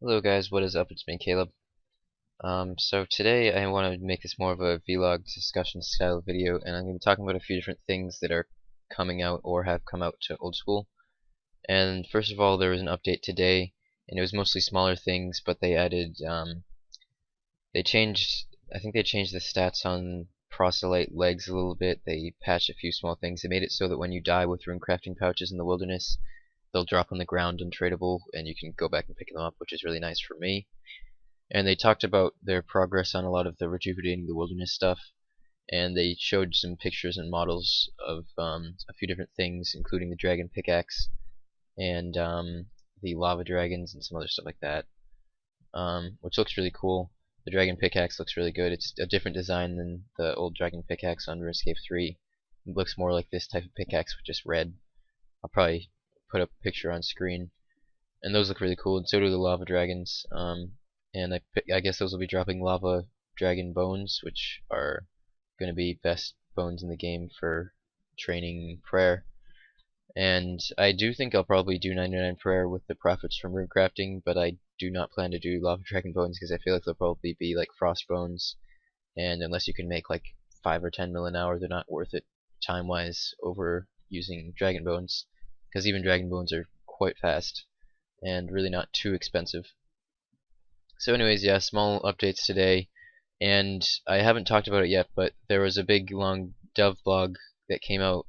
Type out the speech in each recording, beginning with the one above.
Hello guys, what is up? It's me, Caleb. So today I want to make this more of a vlog discussion style video, and I'm going to be talking about a few different things that are coming out or have come out to old school. And first of all, there was an update today, and it was mostly smaller things, but they added, they changed, I think they changed the stats on proselyte legs a little bit. They patched a few small things. They made it so that when you die with runecrafting pouches in the wilderness, they'll drop on the ground untradeable, and you can go back and pick them up, which is really nice for me. And they talked about their progress on a lot of the rejuvenating the wilderness stuff, and they showed some pictures and models of a few different things, including the dragon pickaxe and the lava dragons and some other stuff like that, which looks really cool. The dragon pickaxe looks really good. It's a different design than the old dragon pickaxe on RuneScape 3. It looks more like this type of pickaxe with just red. I'll probably put up a picture on screen, and those look really cool, and so do the lava dragons. And I guess those will be dropping lava dragon bones, which are going to be best bones in the game for training prayer. And I do think I'll probably do 99 prayer with the profits from runecrafting, but I do not plan to do lava dragon bones because I feel like they'll probably be like frost bones, and unless you can make like 5 or 10 mil an hour, they're not worth it time-wise over using dragon bones, because even dragon bones are quite fast and really not too expensive. So anyways, yeah, small updates today, and I haven't talked about it yet, but there was a big long dev blog that came out.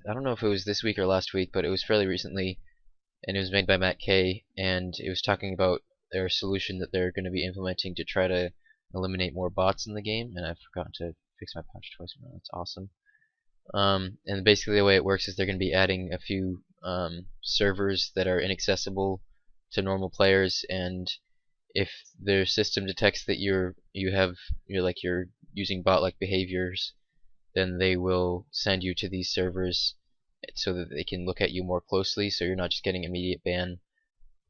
I don't know if it was this week or last week, but it was fairly recently, and it was made by Matt K, and it was talking about their solution that they're going to be implementing to try to eliminate more bots in the game, and I've forgotten to fix my pouch twice now. That's awesome. And basically the way it works is they're going to be adding a few servers that are inaccessible to normal players, and if their system detects that you're using bot-like behaviors, then they will send you to these servers so that they can look at you more closely, so you're not just getting immediate ban.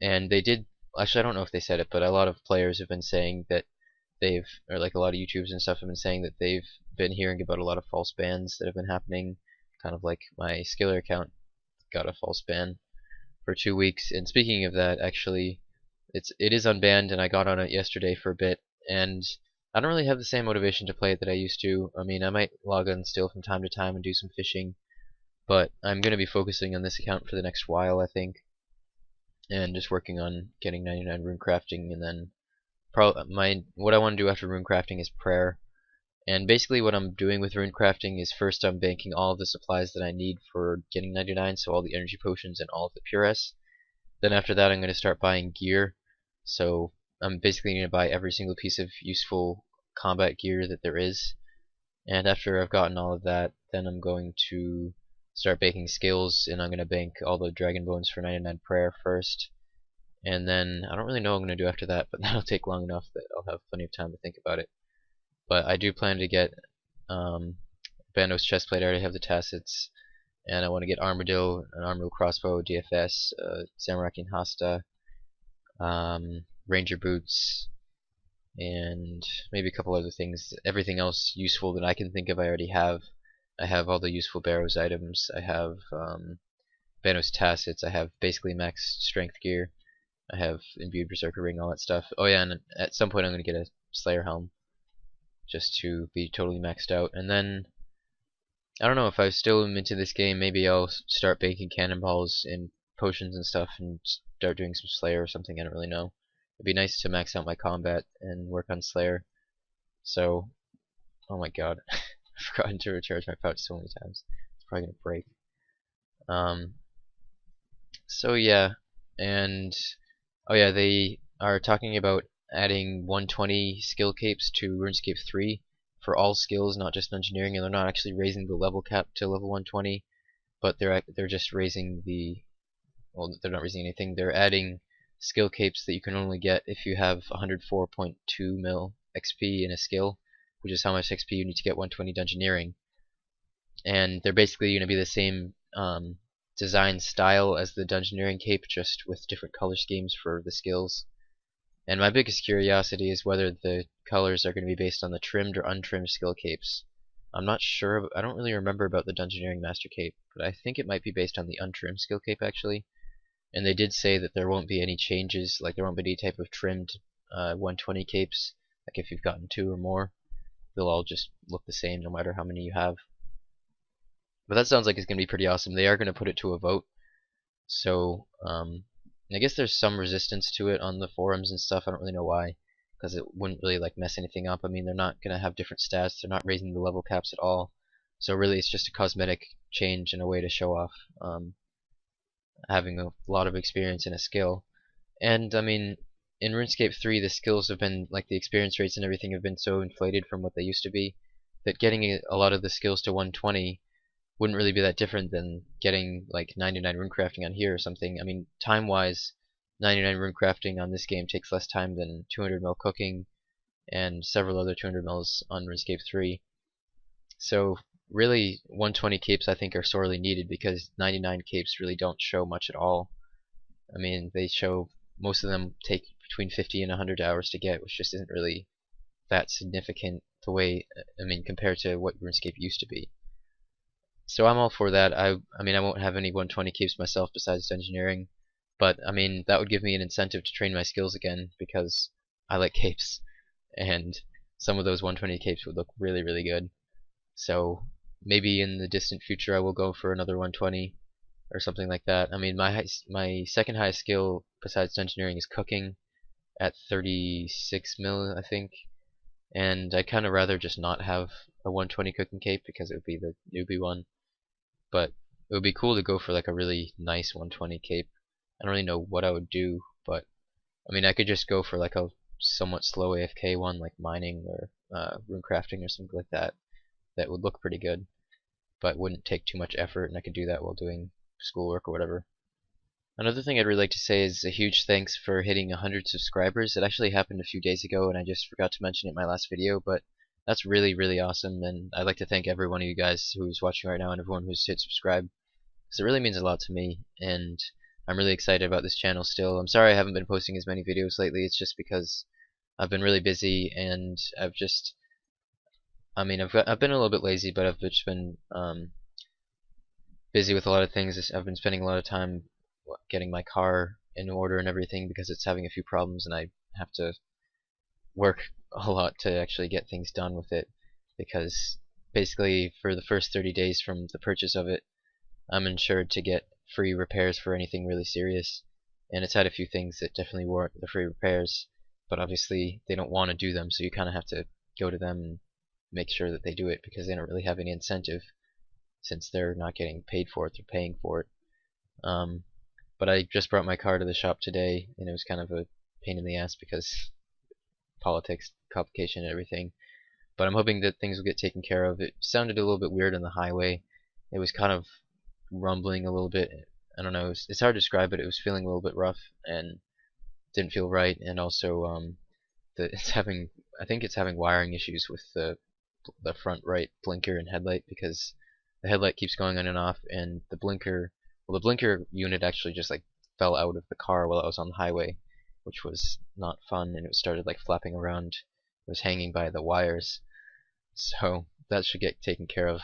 And they did, actually I don't know if they said it, but a lot of players have been saying that or like a lot of YouTubers and stuff have been saying that they've been hearing about a lot of false bans that have been happening, kind of like my Skiller account got a false ban for 2 weeks. And speaking of that, actually, it is unbanned, and I got on it yesterday for a bit, and I don't really have the same motivation to play it that I used to. I mean, I might log on still from time to time and do some fishing, but I'm going to be focusing on this account for the next while, I think, and just working on getting 99 rune crafting, and then what I want to do after rune crafting is prayer. And basically what I'm doing with rune crafting is, first I'm banking all of the supplies that I need for getting 99, so all the energy potions and all of the puress. Then after that I'm going to start buying gear. So I'm basically going to buy every single piece of useful combat gear that there is. And after I've gotten all of that, then I'm going to start banking skills, and I'm going to bank all the dragon bones for 99 prayer first. And then I don't really know what I'm going to do after that, but that'll take long enough that I'll have plenty of time to think about it. But I do plan to get Bandos chestplate. I already have the tacits, and I want to get Armadillo, an Armadillo crossbow, DFS, Zamorakian Hasta, Ranger boots, and maybe a couple other things. Everything else useful that I can think of I already have. I have all the useful Barrows items. I have Bandos tacits. I have basically max strength gear. I have imbued berserker ring, all that stuff. Oh yeah, and at some point I'm going to get a Slayer helm, just to be totally maxed out. And then I don't know, if I still am into this game, maybe I'll start baking cannonballs and potions and stuff and start doing some Slayer or something. I don't really know. It'd be nice to max out my combat and work on Slayer. So, oh my god, I've forgotten to recharge my pouch so many times. It's probably gonna break. So yeah, and oh yeah, they are talking about adding 120 skill capes to RuneScape 3 for all skills, not just engineering, and they're not actually raising the level cap to level 120, but they're just raising well, they're not raising anything. They're adding skill capes that you can only get if you have 104.2 mil XP in a skill, which is how much XP you need to get 120 dungeoneering. And they're basically going to be the same design style as the dungeoneering cape, just with different color schemes for the skills. And my biggest curiosity is whether the colors are going to be based on the trimmed or untrimmed skill capes. I'm not sure. I don't really remember about the dungeoneering master cape, but I think it might be based on the untrimmed skill cape actually. and they did say that there won't be any changes, like there won't be any type of trimmed 120 capes. Like if you've gotten 2 or more, they'll all just look the same no matter how many you have. But that sounds like it's going to be pretty awesome. They are going to put it to a vote, so I guess there's some resistance to it on the forums and stuff. I don't really know why, because it wouldn't really like mess anything up. I mean, they're not going to have different stats. They're not raising the level caps at all. So really, it's just a cosmetic change and a way to show off having a lot of experience and a skill. And I mean, in RuneScape 3, the skills have been, like the experience rates and everything have been so inflated from what they used to be, that getting a lot of the skills to 120 wouldn't really be that different than getting like 99 runecrafting on here or something. I mean, time-wise, 99 runecrafting on this game takes less time than 200 mil cooking and several other 200 mils on RuneScape 3. So really, 120 capes I think are sorely needed, because 99 capes really don't show much at all. I mean, they show, most of them take between 50 and 100 hours to get, which just isn't really that significant the way, I mean, compared to what RuneScape used to be. So I'm all for that. I mean, I won't have any 120 capes myself besides engineering, but I mean, that would give me an incentive to train my skills again, because I like capes, and some of those 120 capes would look really, really good. So maybe in the distant future I will go for another 120 or something like that. I mean, my second highest skill besides engineering is cooking at 36 mil, I think, and I kind of rather just not have a 120 cooking cape because it would be the newbie one. But it would be cool to go for like a really nice 120 cape. I don't really know what I would do, but I mean, I could just go for like a somewhat slow AFK one, like mining or runecrafting or something like that. That would look pretty good, but wouldn't take too much effort, and I could do that while doing schoolwork or whatever. Another thing I'd really like to say is a huge thanks for hitting 100 subscribers. It actually happened a few days ago, and I just forgot to mention it in my last video, but that's really, really awesome, and I'd like to thank every one of you guys who's watching right now and everyone who's hit subscribe, because it really means a lot to me, and I'm really excited about this channel still. I'm sorry I haven't been posting as many videos lately. It's just because I've been really busy, and I've been a little bit lazy, but I've just been busy with a lot of things. I've been spending a lot of time getting my car in order and everything, because it's having a few problems, and I have to work a lot to actually get things done with it, because basically for the first 30 days from the purchase of it, I'm insured to get free repairs for anything really serious, and it's had a few things that definitely warrant the free repairs, but obviously they don't want to do them, so you kind of have to go to them and make sure that they do it, because they don't really have any incentive since they're not getting paid for it, they're paying for it. But I just brought my car to the shop today, and it was kind of a pain in the ass because politics, complication, and everything. But I'm hoping that things will get taken care of. It sounded a little bit weird on the highway. It was kind of rumbling a little bit. I don't know. It's hard to describe, but it was feeling a little bit rough and didn't feel right. And also, I think it's having wiring issues with the front right blinker and headlight, because the headlight keeps going on and off, and the blinker unit actually just like fell out of the car while I was on the highway, which was not fun, and it started like flapping around. It was hanging by the wires, so that should get taken care of.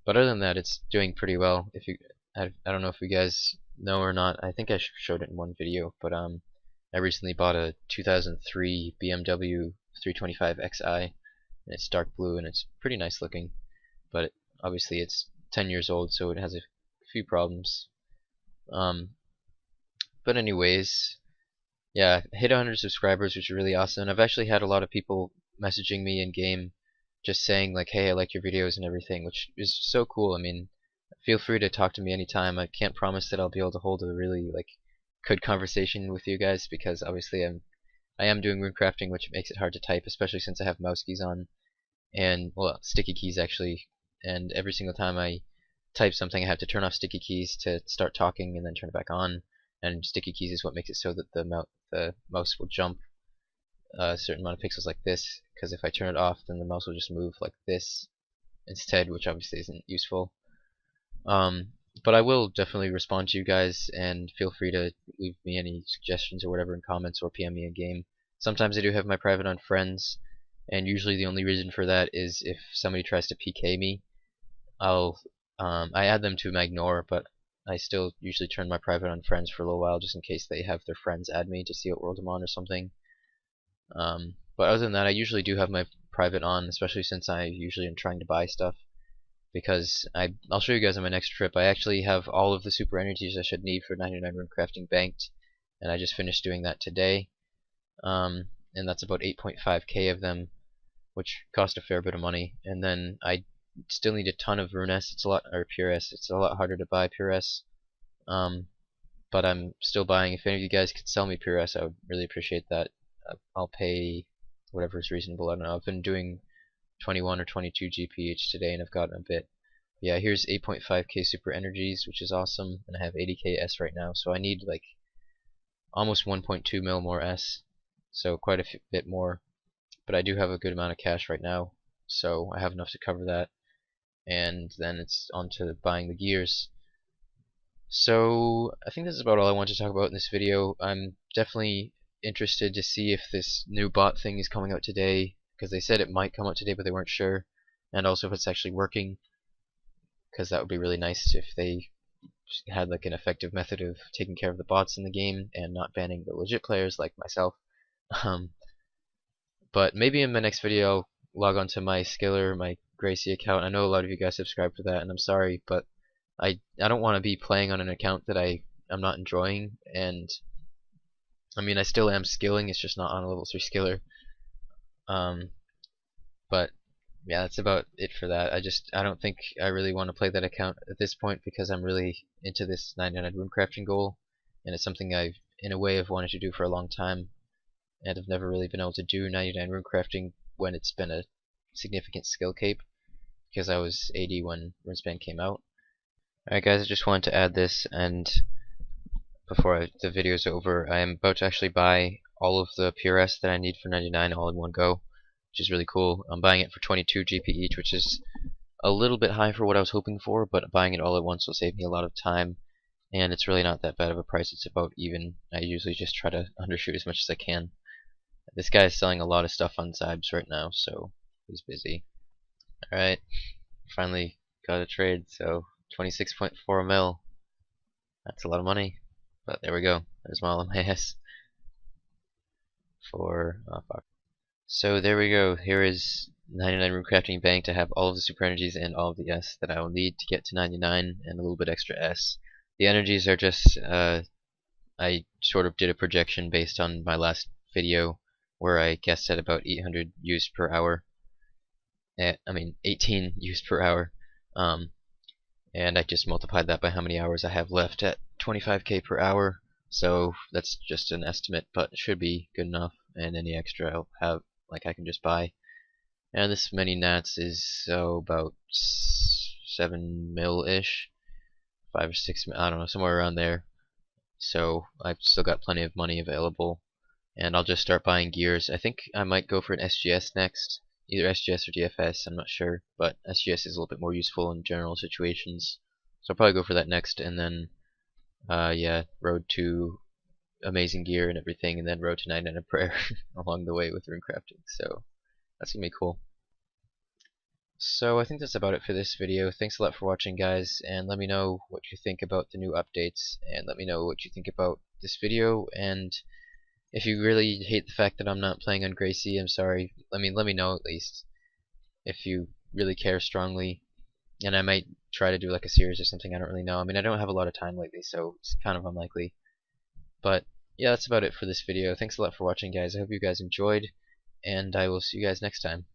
But other than that, it's doing pretty well. If you, I don't know if you guys know or not. I think I showed it in one video, but I recently bought a 2003 BMW 325 Xi, and it's dark blue, and it's pretty nice looking, but obviously it's 10 years old, so it has a few problems. But anyways, yeah, hit 100 subscribers, which is really awesome. I've actually had a lot of people messaging me in game, just saying like, hey, I like your videos and everything, which is so cool. I mean, feel free to talk to me anytime. I can't promise that I'll be able to hold a really like good conversation with you guys, because obviously I am doing runecrafting, which makes it hard to type, especially since I have mouse keys on, and well, sticky keys actually, and every single time I type something I have to turn off sticky keys to start talking and then turn it back on, and sticky keys is what makes it so that the mouse will jump a certain amount of pixels like this, because if I turn it off then the mouse will just move like this instead, which obviously isn't useful. But I will definitely respond to you guys, and feel free to leave me any suggestions or whatever in comments, or PM me in game. Sometimes I do have my private on friends, and usually the only reason for that is if somebody tries to PK me. I add them to my ignore, but I still usually turn my private on friends for a little while just in case they have their friends add me to see what world I'm on or something. But other than that, I usually do have my private on, especially since I usually am trying to buy stuff. Because I'll show you guys on my next trip. I actually have all of the super energies I should need for 99 Runecrafting banked, and I just finished doing that today. And that's about 8.5k of them, which cost a fair bit of money. And then I still need a ton of Rune S. It's a lot, or Pure S. It's a lot harder to buy Pure S. But I'm still buying. If any of you guys could sell me Pure S, I would really appreciate that. I'll pay whatever is reasonable. I don't know. I've been doing 21 or 22 GP each today, and I've gotten a bit. Yeah, here's 8.5k super energies, which is awesome, and I have 80k S right now, so I need like almost 1.2 mil more S, so quite a bit more. But I do have a good amount of cash right now, so I have enough to cover that, and then it's on to buying the gears. So I think this is about all I want to talk about in this video. I'm definitely interested to see if this new bot thing is coming out today, because they said it might come out today, but they weren't sure, and also if it's actually working, because that would be really nice if they had like an effective method of taking care of the bots in the game and not banning the legit players like myself. But maybe in my next video I'll log on to my Skiller, my Gracie account. I know a lot of you guys subscribe for that, and I'm sorry, but I don't want to be playing on an account that I'm not enjoying. And I mean, I still am skilling, it's just not on a level 3 skiller. But yeah, that's about it for that. I don't think I really want to play that account at this point, because I'm really into this 99 Runecrafting goal, and it's something I've in a way have wanted to do for a long time, and I've never really been able to do 99 Runecrafting when it's been a significant skill cape, because I was 80 when Runespan came out. Alright guys, I just wanted to add this, and before the video is over, I am about to actually buy all of the PRS that I need for 99 all in one go, which is really cool. I'm buying it for 22 GP each, which is a little bit high for what I was hoping for, but buying it all at once will save me a lot of time, and it's really not that bad of a price. It's about even. I usually just try to undershoot as much as I can. This guy is selling a lot of stuff on Zybs right now, so he's busy. Alright, finally got a trade, so 26.4 mil. That's a lot of money, but there we go. There's my LMAS for, oh fuck. So there we go. Here is 99 Runecrafting Bank to have all of the super energies and all of the S that I will need to get to 99 and a little bit extra S. The energies are just, I sort of did a projection based on my last video where I guessed at about 800 use per hour. I mean 18 use per hour. And I just multiplied that by how many hours I have left at 25k per hour. So that's just an estimate, but it should be good enough, and any extra I'll have, like, I can just buy. And this many nats is about 7 mil-ish, 5 or 6 mil, I don't know, somewhere around there. So I've still got plenty of money available, and I'll just start buying gears. I think I might go for an SGS next, either SGS or DFS, I'm not sure, but SGS is a little bit more useful in general situations, so I'll probably go for that next, and then yeah, road to amazing gear and everything, and then road to 99 and prayer along the way with runecrafting. So that's gonna be cool. So I think that's about it for this video. Thanks a lot for watching, guys, and let me know what you think about the new updates, and let me know what you think about this video. And if you really hate the fact that I'm not playing on Gracie, I'm sorry. Let me know at least if you really care strongly, and I might try to do like a series or something. I don't really know. I mean, I don't have a lot of time lately, so it's kind of unlikely. But yeah, that's about it for this video. Thanks a lot for watching, guys. I hope you guys enjoyed, and I will see you guys next time.